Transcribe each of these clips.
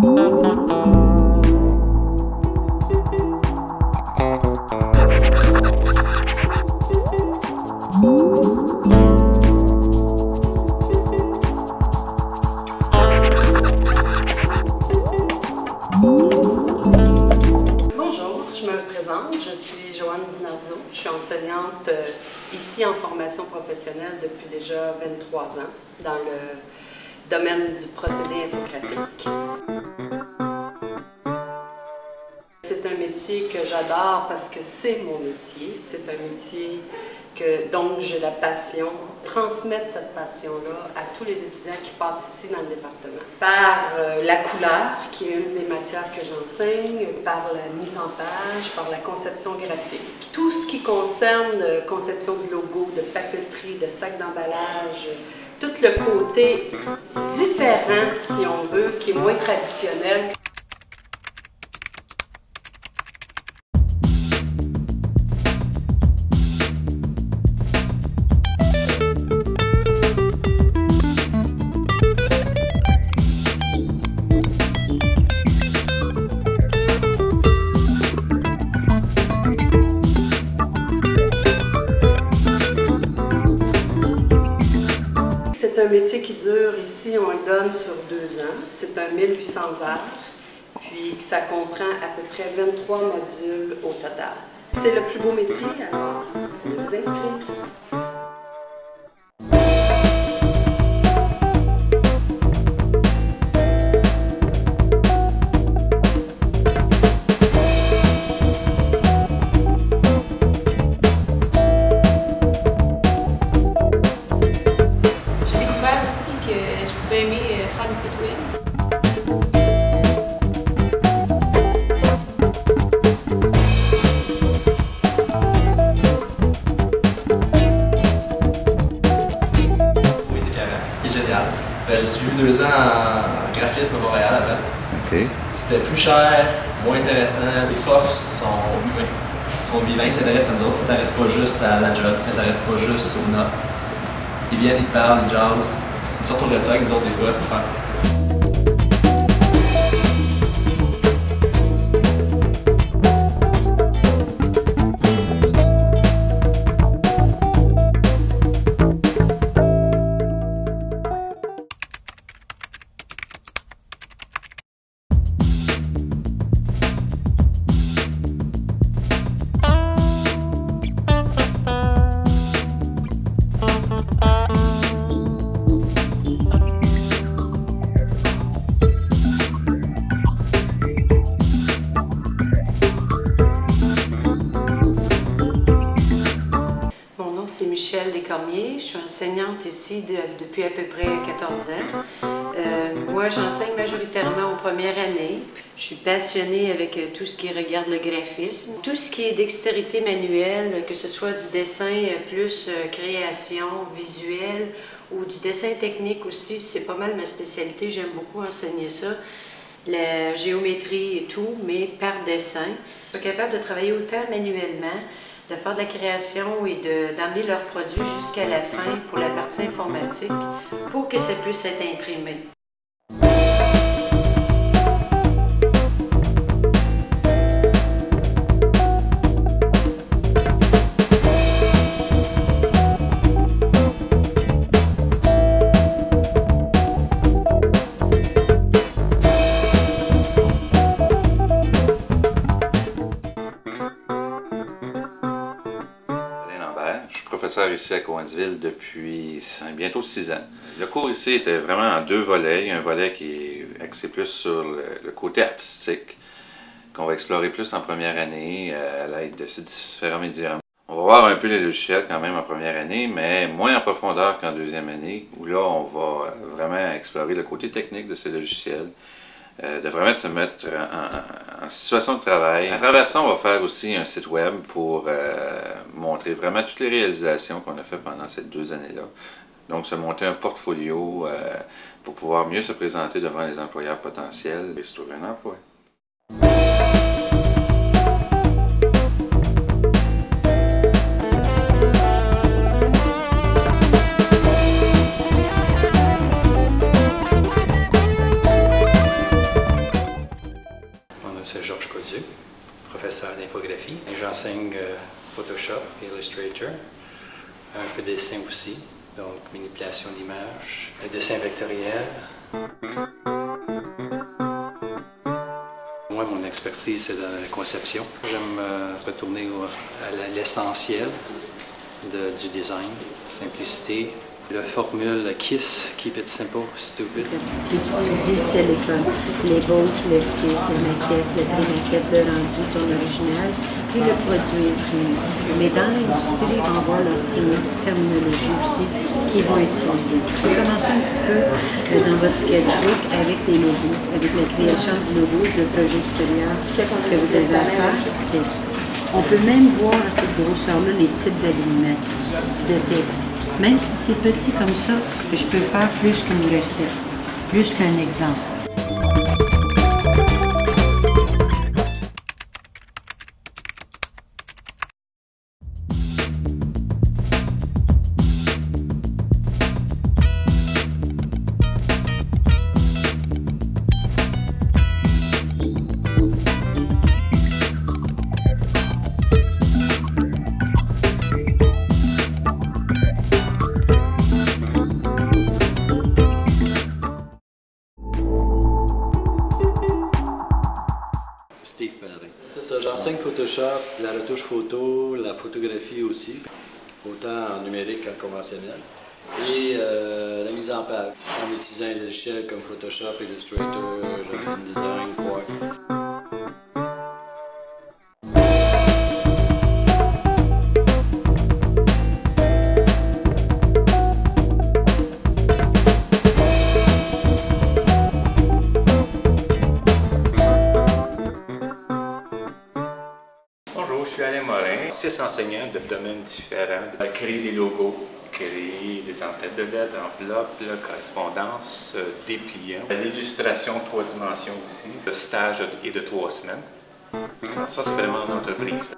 Bonjour, je me présente, je suis Joanne Dinarzo, je suis enseignante ici en formation professionnelle depuis déjà 23 ans dans le domaine du procédé infographique. C'est un métier que j'adore parce que c'est mon métier, c'est un métier dont j'ai la passion, transmettre cette passion-là à tous les étudiants qui passent ici dans le département. Par la couleur, qui est une des matières que j'enseigne, par la mise en page, par la conception graphique. Tout ce qui concerne conception de logos, de papeterie, de sacs d'emballage, tout le côté différent, si on veut, qui est moins traditionnel. C'est un métier qui dure ici, on le donne sur 2 ans. C'est un 1800 heures, puis ça comprend à peu près 23 modules au total. C'est le plus beau métier, alors venez vous inscrire. Je pouvais aimer faire des sites web. Oui, t'es carré. Il est génial. J'ai suivi 2 ans en graphisme à Montréal avant. Okay. C'était plus cher, moins intéressant. Les profs sont humains. Ils sont vivants, ils s'intéressent à nous autres. Ils ne s'intéressent pas juste à la job, ils ne s'intéressent pas juste aux notes. Ils viennent, ils te parlent, ils jasent. Ils sortent au restaurant avec nous autres des fois, c'est fun. C'est Michel Descormier, je suis enseignante ici depuis à peu près 14 ans. Moi, j'enseigne majoritairement aux premières années. Je suis passionnée avec tout ce qui regarde le graphisme. Tout ce qui est dextérité manuelle, que ce soit du dessin plus création visuelle ou du dessin technique aussi, c'est pas mal ma spécialité. J'aime beaucoup enseigner ça. La géométrie et tout, mais par dessin. Je suis capable de travailler autant manuellement, de faire de la création et d'amener leurs produits jusqu'à la fin pour la partie informatique pour que ça puisse être imprimé. Je suis professeur ici à Cowansville depuis bientôt 6 ans. Le cours ici était vraiment en 2 volets. Il y a un volet qui est axé plus sur le côté artistique, qu'on va explorer plus en première année à l'aide de ces différents médiums. On va voir un peu les logiciels quand même en première année, mais moins en profondeur qu'en 2e année, où là on va vraiment explorer le côté technique de ces logiciels, de vraiment se mettre en situation de travail. À travers ça, on va faire aussi un site web pour montrer vraiment toutes les réalisations qu'on a faites pendant ces 2 années-là. Donc, se monter un portfolio pour pouvoir mieux se présenter devant les employeurs potentiels et se trouver un emploi. Ledoux, professeur d'infographie. J'enseigne Photoshop et Illustrator, un peu de dessin aussi, donc manipulation d'images, le dessin vectoriel. Moi, mon expertise, c'est dans la conception. J'aime retourner à l'essentiel du design, simplicité. La formule KISS, Keep It Simple, Stupid. J'ai utilisé silicone, les bauches, l'esquisse, la maquette, la pré-maquette, le rendu, ton original, puis le produit imprimé. Mais dans l'industrie, ils vont voir leur terminologie aussi qu'ils vont utiliser. Je vais commencer un petit peu dans votre sketchbook avec les logos, avec la création du logo, de projet extérieur que vous avez à faire. Texte. On peut même voir à cette grosseur-là les types d'alignements de texte. Même si c'est petit comme ça, je peux faire plus qu'une recette, plus qu'un exemple. C'est ça, j'enseigne Photoshop, la retouche photo, la photographie aussi, autant en numérique qu'en conventionnel. Et la mise en page, en utilisant des logiciels comme Photoshop, Illustrator, InDesign, Quark. Bonjour, je suis Alain Morin, 6 enseignants de domaines différents, créer des logos, créer des entêtes de lettres, enveloppes, correspondance, dépliants, l'illustration 3 dimensions aussi, le stage est de 3 semaines. Ça, c'est vraiment en entreprise.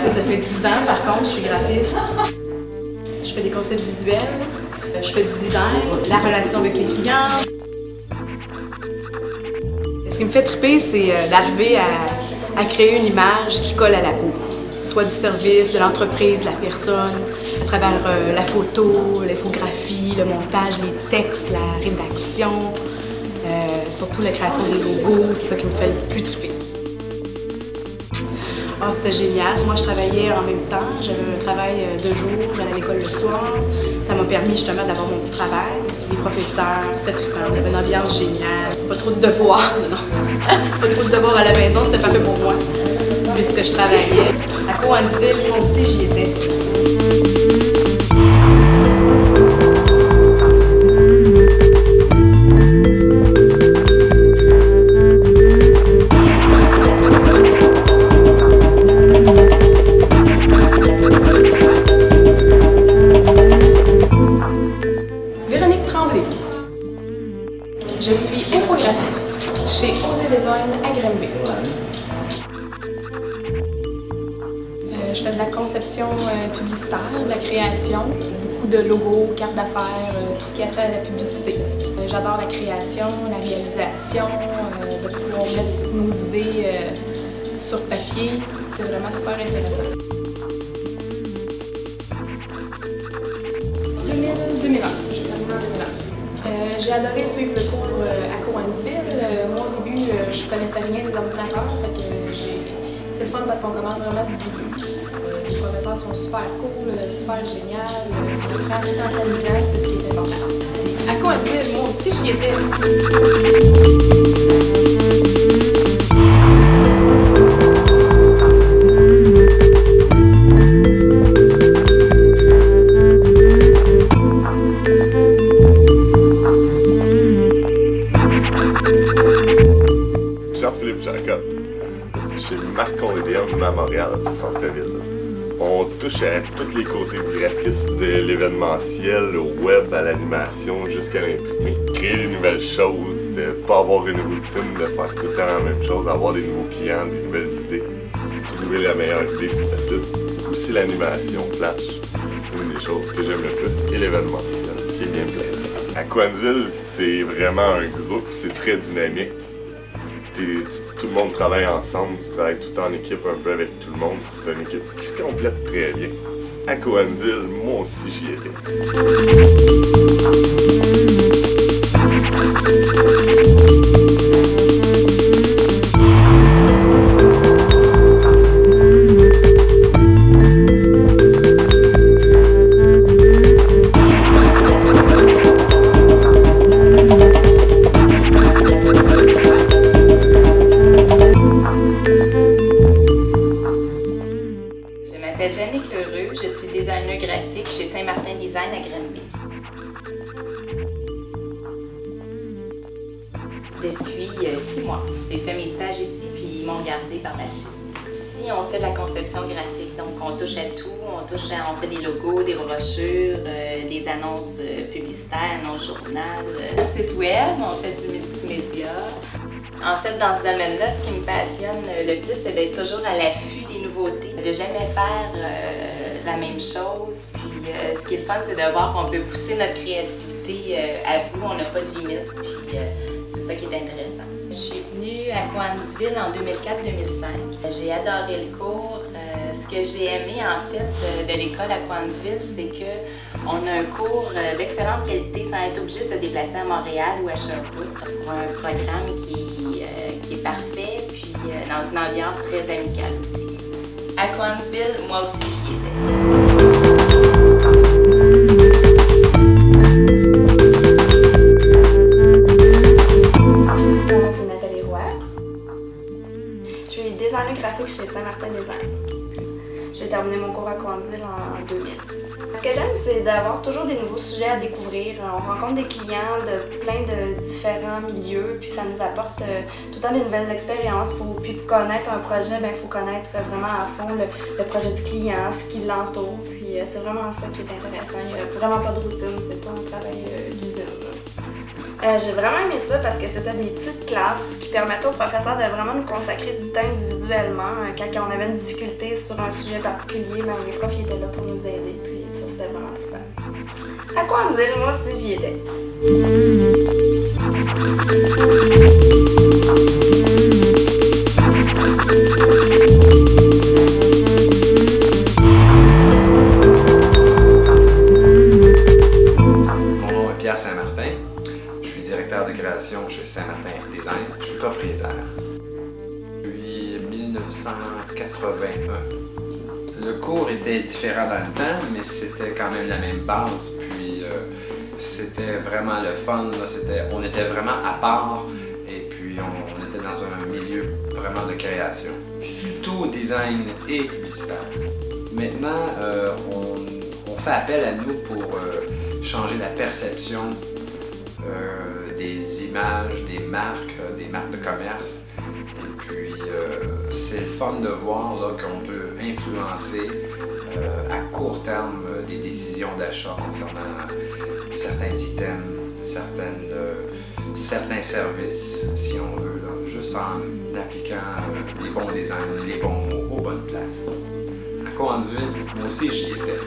Ça fait 10 ans, par contre, je suis graphiste. Je fais des concepts visuels, je fais du design, la relation avec les clients. Ce qui me fait triper, c'est d'arriver à créer une image qui colle à la peau. Soit du service, de l'entreprise, de la personne, à travers la photo, l'infographie, le montage, les textes, la rédaction, surtout la création des logos, c'est ça qui me fait le plus triper. Oh, c'était génial. Moi, je travaillais en même temps. J'avais un travail de jour, j'allais à l'école le soir. Ça m'a permis justement d'avoir mon petit travail. Les professeurs, c'était trippant. Il y avait une ambiance géniale. Pas trop de devoirs, non. Pas trop de devoirs à la maison, c'était parfait pour moi. Puisque je travaillais. À Cowansville, moi aussi, j'y étais. Je suis infographiste chez Osé Design à Granby. Je fais de la conception publicitaire, de la création, beaucoup de logos, cartes d'affaires, tout ce qui a trait à la publicité. J'adore la création, la réalisation, de pouvoir mettre nos idées sur papier. C'est vraiment super intéressant. 2001. J'ai adoré suivre le cours à Cowansville. Moi, au début, je connaissais rien des ordinateurs, fait que C'est le fun parce qu'on commence vraiment du début. Les professeurs sont super cool, super génial. On apprend tout en s'amusant, c'est ce qui est important. À Coansville, moi aussi, j'y étais. Jean-Philippe Jacob, chez Marc-Condium à Montréal, centre-ville. On touche à tous les côtés du graphisme, de l'événementiel, au web, à l'animation, jusqu'à l'imprimer. Créer des nouvelles choses, de ne pas avoir une routine, de faire tout le temps la même chose, avoir des nouveaux clients, des nouvelles idées. Trouver la meilleure idée si possible. Aussi l'animation, Flash, c'est une des choses que j'aime le plus, et l'événementiel, qui est bien plaisant. À Coansville, c'est vraiment un groupe, c'est très dynamique. Tout le monde travaille ensemble, tu travailles tout en équipe un peu avec tout le monde, c'est une équipe qui se complète très bien. À Coansville, moi aussi j'y étais. Je m'appelle Jannick Leroux, je suis designer graphique chez Saint-Martin Design à Granby. Depuis 6 mois, j'ai fait mes stages ici puis ils m'ont gardé par la suite. Ici, on fait de la conception graphique, donc on touche à tout, on fait des logos, des brochures, des annonces publicitaires, annonces journal, un site web, on fait du multimédia. En fait, dans ce domaine-là, ce qui me passionne le plus, c'est d'être toujours à l'affût des nouveautés, de jamais faire la même chose. Puis ce qui est le fun, c'est de voir qu'on peut pousser notre créativité à bout, on n'a pas de limite. Puis c'est ça qui est intéressant. Je suis venue à Coansville en 2004-2005. J'ai adoré le cours. Ce que j'ai aimé en fait de l'école à Coansville, c'est qu'on a un cours d'excellente qualité sans être obligé de se déplacer à Montréal ou à Sherbrooke pour un programme qui est parfait, puis dans une ambiance très amicale aussi. À Coansville, moi aussi j'y étais. Mon nom c'est Nathalie Roy. Je suis designer graphique chez Saint-Martin Design. J'ai terminé mon cours à Coansville en 2000. Ce que j'aime, c'est d'avoir toujours des nouveaux sujets à découvrir. On rencontre des clients de plein de différents milieux, puis ça nous apporte tout le temps des nouvelles expériences. Puis pour connaître un projet, il faut connaître vraiment à fond le projet du client, ce qui l'entoure. Puis c'est vraiment ça qui est intéressant. Il n'y a vraiment pas de routine, c'est pas un travail d'usine. J'ai vraiment aimé ça parce que c'était des petites classes qui permettaient aux professeurs de vraiment nous consacrer du temps individuellement. Quand on avait une difficulté sur un sujet particulier, les profs étaient là pour nous aider, puis ça c'était vraiment trippant. À Coansville, moi aussi j'y étais. Mon nom est Pierre Saint-Martin. Je suis directeur de création chez Saint-Martin Design. Je suis propriétaire. Depuis 1981. Le cours était différent dans le temps, mais c'était quand même la même base. Puis c'était vraiment le fun. Là. On était vraiment à part et puis on était dans un milieu vraiment de création. Plutôt design et publicitaire. Maintenant, on fait appel à nous pour changer la perception des images, des marques de commerce. Et puis, c'est le fun de voir qu'on peut influencer à court terme des décisions d'achat concernant certains items, certains services, si on veut, là, juste en appliquant les bons designs, les bons mots aux bonnes places. À Coansville, moi aussi j'y étais.